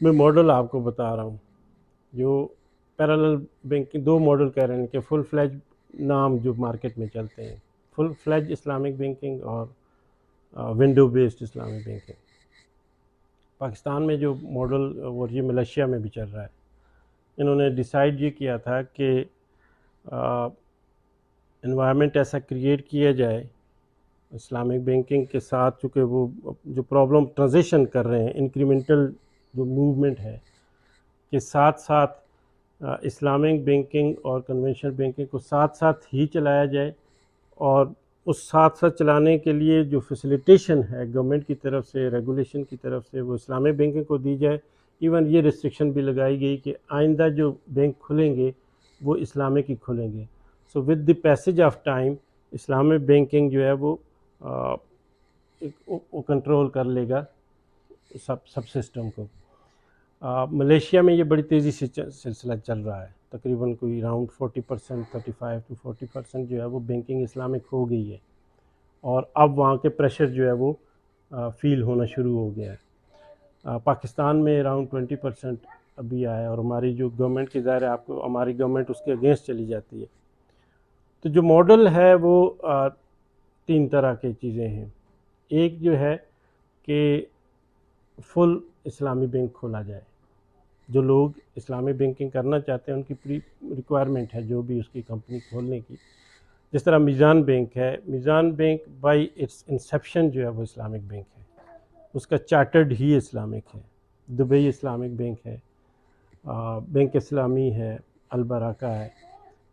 मैं मॉडल आपको बता रहा हूँ जो पैरेलल बैंकिंग, दो मॉडल कह रहे हैं कि फुल फ्लैज नाम जो मार्केट में चलते हैं, फुल फ्लैज इस्लामिक बैंकिंग और window based Islamic banking. Pakistan में जो मॉडल और ये मलेशिया में भी चल रहा है, इन्होंने डिसाइड ये किया था कि इन्वायरमेंट ऐसा क्रिएट किया जाए इस्लामिक बैंकिंग के साथ, चूँकि वो जो प्रॉब्लम ट्रांजिशन कर रहे हैं, इंक्रीमेंटल जो मूवमेंट है के साथ साथ इस्लामिक बैंकिंग और कन्वेंशनल बैंकिंग को साथ साथ ही चलाया जाए। और उस साथ साथ चलाने के लिए जो फैसिलिटेशन है गवर्नमेंट की तरफ से, रेगुलेशन की तरफ से, वो इस्लामिक बैंकिंग को दी जाए। इवन ये रिस्ट्रिक्शन भी लगाई गई कि आइंदा जो बैंक खुलेंगे वो इस्लामिक ही खुलेंगे। So with the passage of time Islamic banking जो है वो कंट्रोल कर लेगा सब सिस्टम को। मलेशिया में ये बड़ी तेज़ी से सिलसिला चल रहा है, तकरीबन कोई अराउंड 40%, 35 to 40% जो है वो बैंकिंग इस्लामिक हो गई है। और अब वहाँ के प्रेशर जो है वो फील होना शुरू हो गया है। पाकिस्तान में अराउंड 20% अभी आया, और हमारी जो गवर्नमेंट की ज़ाहिर है, आपको हमारी गवर्नमेंट उसके अगेंस्ट चली जाती है। तो जो मॉडल है वो तीन तरह की चीज़ें हैं। एक जो है कि फुल इस्लामी बैंक खोला जाए, जो लोग इस्लामिक बैंकिंग करना चाहते हैं उनकी प्री रिक्वायरमेंट है जो भी उसकी कंपनी खोलने की। जिस तरह मीज़ान बैंक है, मीज़ान बैंक बाय इट्स इंसेप्शन जो है वो इस्लामिक बैंक है, उसका चार्टर्ड ही इस्लामिक है। दुबई इस्लामिक बैंक है, बैंक इस्लामी है, अलबराका है।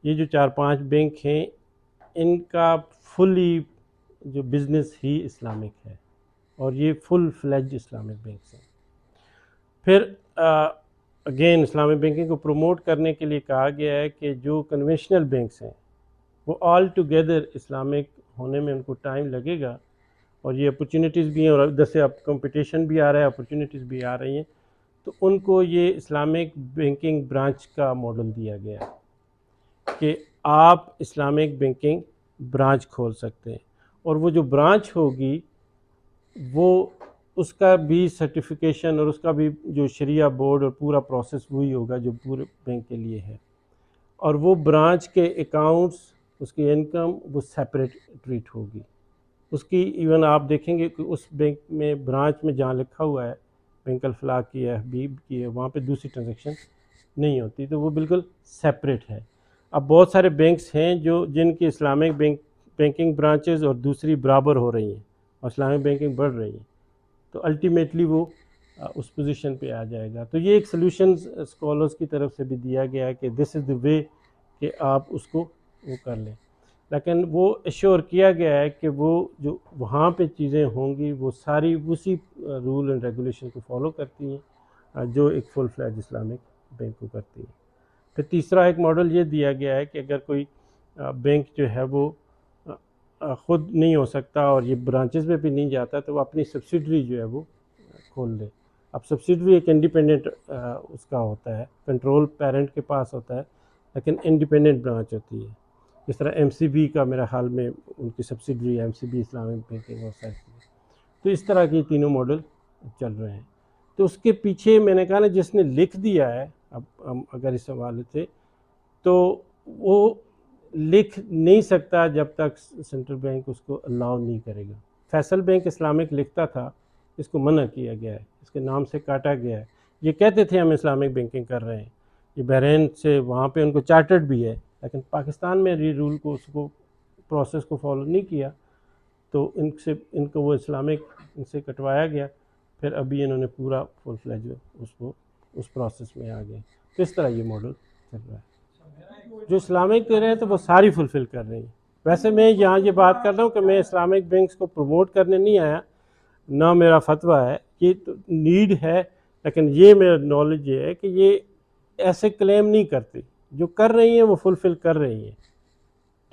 ये जो 4-5 बैंक हैं, इनका फुली जो बिज़नेस ही इस्लामिक है, और ये फुल फ्लेज इस्लामिक बैंक्स हैं। फिर अगेन इस्लामिक बैंकिंग को प्रमोट करने के लिए कहा गया है कि जो कन्वेंशनल बैंक्स हैं वो ऑल टुगेदर इस्लामिक होने में उनको टाइम लगेगा, और ये अपॉर्चुनिटीज़ भी हैं, और जैसे अब कंपटीशन भी आ रहा है, अपॉर्चुनिटीज़ भी आ रही हैं, तो उनको ये इस्लामिक बैंकिंग ब्रांच का मॉडल दिया गया है कि आप इस्लामिक बैंकिंग ब्रांच खोल सकते हैं। और वो जो ब्रांच होगी वो उसका भी सर्टिफिकेशन और उसका भी जो शरिया बोर्ड और पूरा प्रोसेस वही होगा जो पूरे बैंक के लिए है। और वो ब्रांच के अकाउंट्स, उसकी इनकम वो सेपरेट ट्रीट होगी उसकी। इवन आप देखेंगे कि उस बैंक में ब्रांच में जहाँ लिखा हुआ है बैंक अल-फलाह की है, हबीब की है, वहाँ पे दूसरी ट्रांजेक्शन नहीं होती, तो वो बिल्कुल सेपरेट है। अब बहुत सारे बैंक्स हैं जो जिनकी इस्लामिक बैंकिंग ब्रांचेस और दूसरी बराबर हो रही हैं और इस्लामिक बैंकिंग बढ़ रही है, तो अल्टीमेटली वो उस पोजीशन पे आ जाएगा। तो ये एक सलूशन स्कॉलर्स की तरफ से भी दिया गया है कि दिस इज़ द वे कि आप उसको वो कर लें। लेकिन वो एश्योर किया गया है कि वो जो वहाँ पे चीज़ें होंगी वो सारी उसी रूल एंड रेगुलेशन को फॉलो करती हैं जो एक फुल फ्लैज इस्लामिक बैंक को करती है। फिर तीसरा एक मॉडल ये दिया गया है कि अगर कोई बैंक जो है वो ख़ुद नहीं हो सकता और ये ब्रांचेस में भी नहीं जाता, तो वो अपनी सब्सिडरी जो है वो खोल ले। अब सब्सिडरी एक इंडिपेंडेंट उसका होता है, कंट्रोल पेरेंट के पास होता है, लेकिन इंडिपेंडेंट ब्रांच होती है। जिस तरह एमसीबी का मेरा हाल में उनकी सब्सिडरी एमसीबी इस्लामिक बैंकिंग और सारी चीज़ें। तो इस तरह के तीनों मॉडल चल रहे हैं। तो उसके पीछे मैंने कहा ना, जिसने लिख दिया है, अब हम अगर इस हवाले से, तो वो लिख नहीं सकता जब तक सेंट्रल बैंक उसको अलाउ नहीं करेगा। फैसल बैंक इस्लामिक लिखता था, इसको मना किया गया है, इसके नाम से काटा गया है। ये कहते थे हम इस्लामिक बैंकिंग कर रहे हैं, ये बहरीन से वहाँ पे उनको चार्टर्ड भी है, लेकिन पाकिस्तान में रूल को उसको प्रोसेस को फॉलो नहीं किया, तो इनको वो इस्लामिक इनसे कटवाया गया। फिर अभी इन्होंने पूरा फुल फ्लैज उसको उस प्रोसेस में आ गए। तो इस तरह ये मॉडल चल रहा है। जो इस्लामिक कह रहे हैं तो वो सारी फुलफ़िल कर रही हैं। वैसे मैं यहाँ ये बात कर रहा हूँ कि मैं इस्लामिक बैंक्स को प्रमोट करने नहीं आया, ना मेरा फतवा है, ये तो नीड है, लेकिन ये मेरा नॉलेज ये है कि ये ऐसे क्लेम नहीं करती, जो कर रही हैं वो फुलफ़िल कर रही हैं,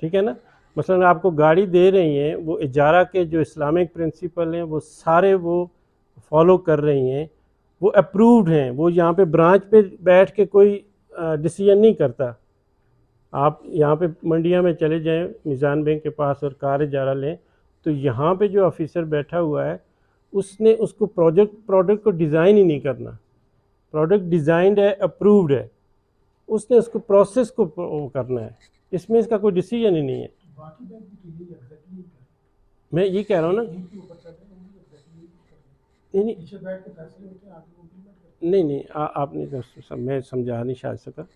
ठीक है ना। मसलन आपको गाड़ी दे रही हैं, वो इजारा के जो इस्लामिक प्रिंसिपल हैं वो सारे वो फॉलो कर रही हैं, वो अप्रूव्ड हैं। वो यहाँ पे ब्रांच पे बैठ के कोई डिसीजन नहीं करता। आप यहाँ पे मंडिया में चले जाएं मीज़ान बैंक के पास और कार इजारा लें, तो यहाँ पे जो ऑफिसर बैठा हुआ है उसने उसको प्रोडक्ट को डिज़ाइन ही नहीं करना, प्रोडक्ट डिज़ाइंड है, अप्रूव्ड है, उसने उसको प्रोसेस को वो करना है, इसमें इसका कोई डिसीजन ही नहीं है। मैं ये कह रहा हूँ ना, नहीं नहीं नहीं, आपने तो मैं समझा नहीं शायद सका।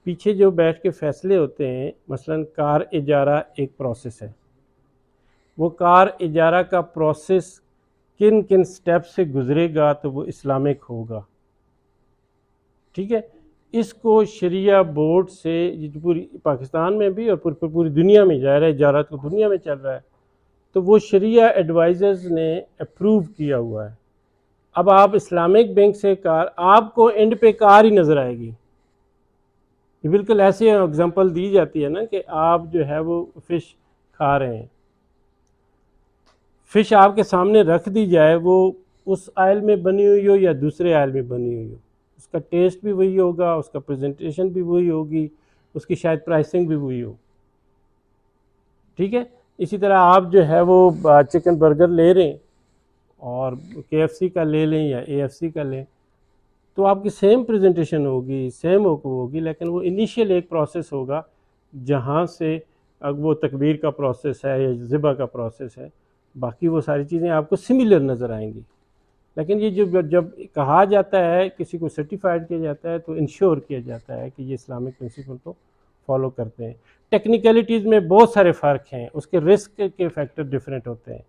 पीछे जो बैठ के फैसले होते हैं, मसलन कार इजारा एक प्रोसेस है, वो कार इजारा का प्रोसेस किन किन स्टेप से गुजरेगा तो वो इस्लामिक होगा, ठीक है। इसको शरिया बोर्ड से पूरी पाकिस्तान में भी और पूरी दुनिया में जा रहा है, इजारा तो दुनिया में चल रहा है, तो वो शरिया एडवाइज़र्स ने अप्रूव किया हुआ है। अब आप इस्लामिक बैंक से कार, आपको एंड पे कार ही नज़र आएगी। ये बिल्कुल ऐसे एग्जांपल दी जाती है ना कि आप जो है वो फ़िश खा रहे हैं, फ़िश आपके सामने रख दी जाए, वो उस आयल में बनी हुई हो या दूसरे आयल में बनी हुई हो, उसका टेस्ट भी वही होगा, उसका प्रेजेंटेशन भी वही होगी, उसकी शायद प्राइसिंग भी वही हो, ठीक है। इसी तरह आप जो है वो चिकन बर्गर ले रहे हैं और KFC का ले लें या AFC का लें, तो आपकी सेम प्रेजेंटेशन होगी, सेम होगी, लेकिन वो इनिशियल एक प्रोसेस होगा जहाँ से वो तकबीर का प्रोसेस है या ज़िबा का प्रोसेस है, बाकी वो सारी चीज़ें आपको सिमिलर नज़र आएंगी। लेकिन ये जब कहा जाता है, किसी को सर्टिफाइड किया जाता है, तो इंश्योर किया जाता है कि ये इस्लामिक प्रिंसिपल को फॉलो करते हैं। टेक्निकलिटीज़ में बहुत सारे फ़र्क हैं, उसके रिस्क के फैक्टर डिफरेंट होते हैं।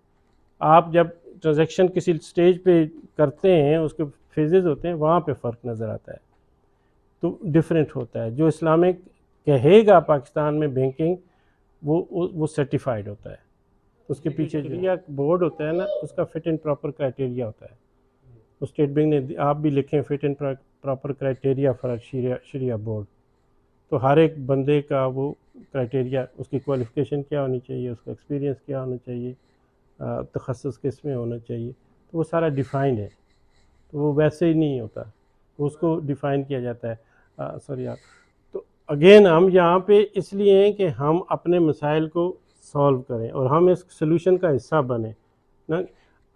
आप जब ट्रांजैक्शन किसी स्टेज पे करते हैं, उसके फेजेस होते हैं, वहाँ पे फ़र्क नज़र आता है, तो डिफरेंट होता है। जो इस्लामिक कहेगा पाकिस्तान में बैंकिंग, वो सर्टिफाइड होता है, उसके पीछे जो बोर्ड होता है ना, उसका फिट एंड प्रॉपर क्राइटेरिया होता है। तो स्टेट बैंक ने, आप भी लिखें fit and proper criteria for Shariah board, तो हर एक बंदे का वो क्राइटेरिया, उसकी क्वालिफ़िकेशन क्या होनी चाहिए, उसका एक्सपीरियंस क्या होना चाहिए, तखस्सुस किस में होना चाहिए, तो वो सारा डिफ़ाइंड है। तो वो वैसे ही नहीं होता, तो उसको डिफ़ाइन किया जाता है। सॉरी आप, तो अगेन हम यहाँ पे इसलिए हैं कि हम अपने मसाइल को सॉल्व करें और हम इस सलूशन का हिस्सा बने ना।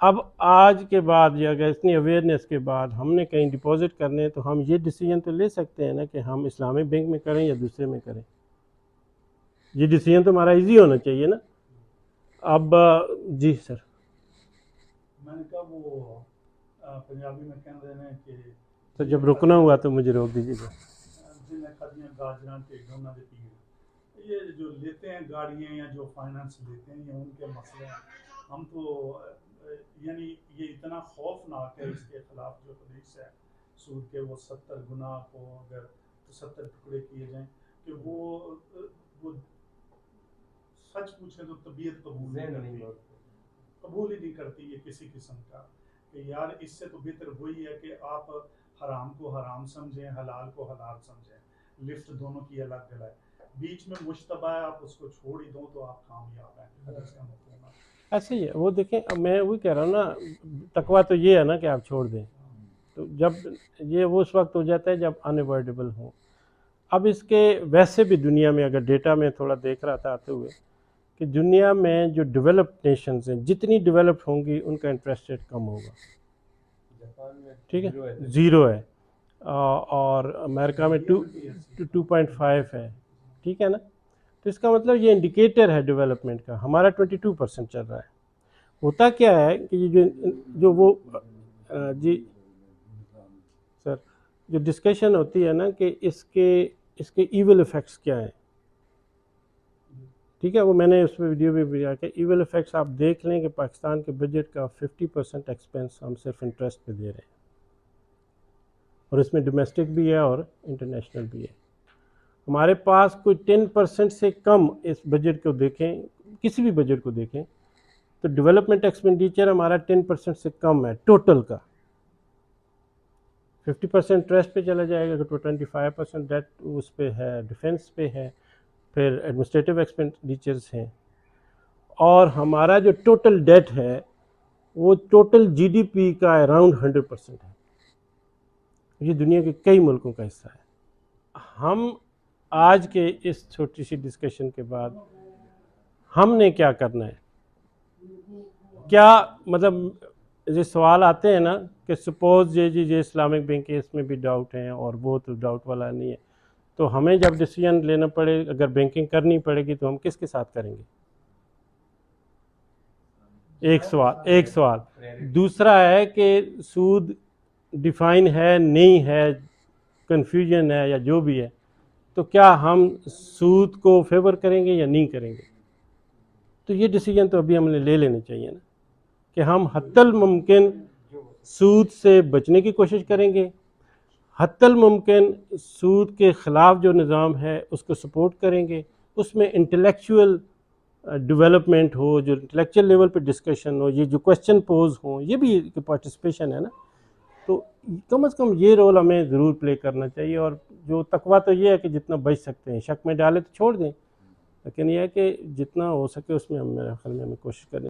अब आज के बाद या अगर इतनी अवेयरनेस के बाद हमने कहीं डिपॉजिट करने हैं, तो हम ये डिसीजन तो ले सकते हैं ना कि हम इस्लामिक बैंक में करें या दूसरे में करें। ये डिसीजन तो हमारा इजी होना चाहिए ना। अब जी सर, मैंने कहा वो पंजाबी में कह रहे हैं कि तो जब रुकना हुआ तो मुझे रोक दीजिएगा। जिन्हें खादियाँ गाजरां के दोनों के पीर, ये जो लेते हैं गाड़ियाँ या जो फाइनेंस लेते हैं, ये उनके मसले हैं। हम तो यानी ये इतना खौफनाक है इसके खिलाफ जो पुलिस है सूद के, वो 70 गुना को अगर तो 70 टुकड़े किए जाएं कि वो सच पूछे तो तबीयत कबूल ही नहीं करती ये किसी किस्म का, कि यार इससे तो बेहतर वही है कि आप हराम को हराम समझें, हलाल को हलाल समझें, लिफ्ट दोनों की अलग अलग है, बीच में मुश्तबा है, आप उसको छोड़ ही दो तो आप कामयाब हैं। इसका मतलब है ऐसे ही है वो। देखें, अब मैं वही कह रहा हूँ ना, तकवा तो ये है ना कि आप छोड़ दें, तो जब ये वो उस वक्त हो जाता है जब अनअवॉइडेबल हो। अब इसके वैसे भी दुनिया में, अगर डेटा में थोड़ा देख रहा था आते हुए, कि दुनिया में जो डेवलप्ड नेशंस हैं, जितनी डेवलप्ड होंगी उनका इंटरेस्ट रेट कम होगा, ठीक है, ज़ीरो है। और अमेरिका में 2.5 है, ठीक है ना। तो इसका मतलब ये इंडिकेटर है डेवलपमेंट का। हमारा 22% चल रहा है। होता क्या है कि ये जो वो जी सर, जो डिस्कशन होती है ना कि इसके ईवल इफ़ेक्ट्स क्या हैं, ठीक है, वो मैंने उस वीडियो में भी दिया कि ईवल इफ़ेक्ट्स आप देख लें कि पाकिस्तान के बजट का 50% एक्सपेंस हम सिर्फ इंटरेस्ट पे दे रहे हैं, और इसमें डोमेस्टिक भी है और इंटरनेशनल भी है। हमारे पास कोई 10% से कम इस बजट को देखें, किसी भी बजट को देखें, तो डेवलपमेंट एक्सपेंडिचर हमारा 10% से कम है टोटल का। 50% ट्रस्ट पे चला जाएगा, तो 25% डेट उस पे है, डिफेंस पे है, फिर एडमिनिस्ट्रेटिव एक्सपेंडिचर्स हैं, और हमारा जो टोटल डेट है वो टोटल GDP का अराउंड 100% है। ये दुनिया के कई मुल्कों का हिस्सा है। हम आज के इस छोटी सी डिस्कशन के बाद हमने क्या करना है, क्या मतलब ये सवाल आते हैं ना कि सपोज ये इस्लामिक बैंक केस में भी डाउट है और वो तो डाउट वाला नहीं है, तो हमें जब डिसीजन लेना पड़े, अगर बैंकिंग करनी पड़ेगी तो हम किसके साथ करेंगे? एक सवाल। दूसरा है कि सूद डिफाइन है नहीं है, कन्फ्यूजन है या जो भी है, तो क्या हम सूद को फेवर करेंगे या नहीं करेंगे? तो ये डिसीजन तो अभी हमने ले लेने चाहिए ना, कि हम हत्तल मुमकिन सूद से बचने की कोशिश करेंगे, हत्तल मुमकिन सूद के ख़िलाफ़ जो निज़ाम है उसको सपोर्ट करेंगे, उसमें इंटेलेक्चुअल डेवलपमेंट हो, जो इंटेलेक्चुअल लेवल पे डिस्कशन हो, ये जो क्वेश्चन पोज हो, ये भी पार्टिसिपेशन है ना। तो कम से कम ये रोल हमें ज़रूर प्ले करना चाहिए। और जो तकवा तो ये है कि जितना बच सकते हैं, शक में डाले तो छोड़ दें, लेकिन यह है कि जितना हो सके उसमें हम, मेरे ख्याल में हमें कोशिश करें।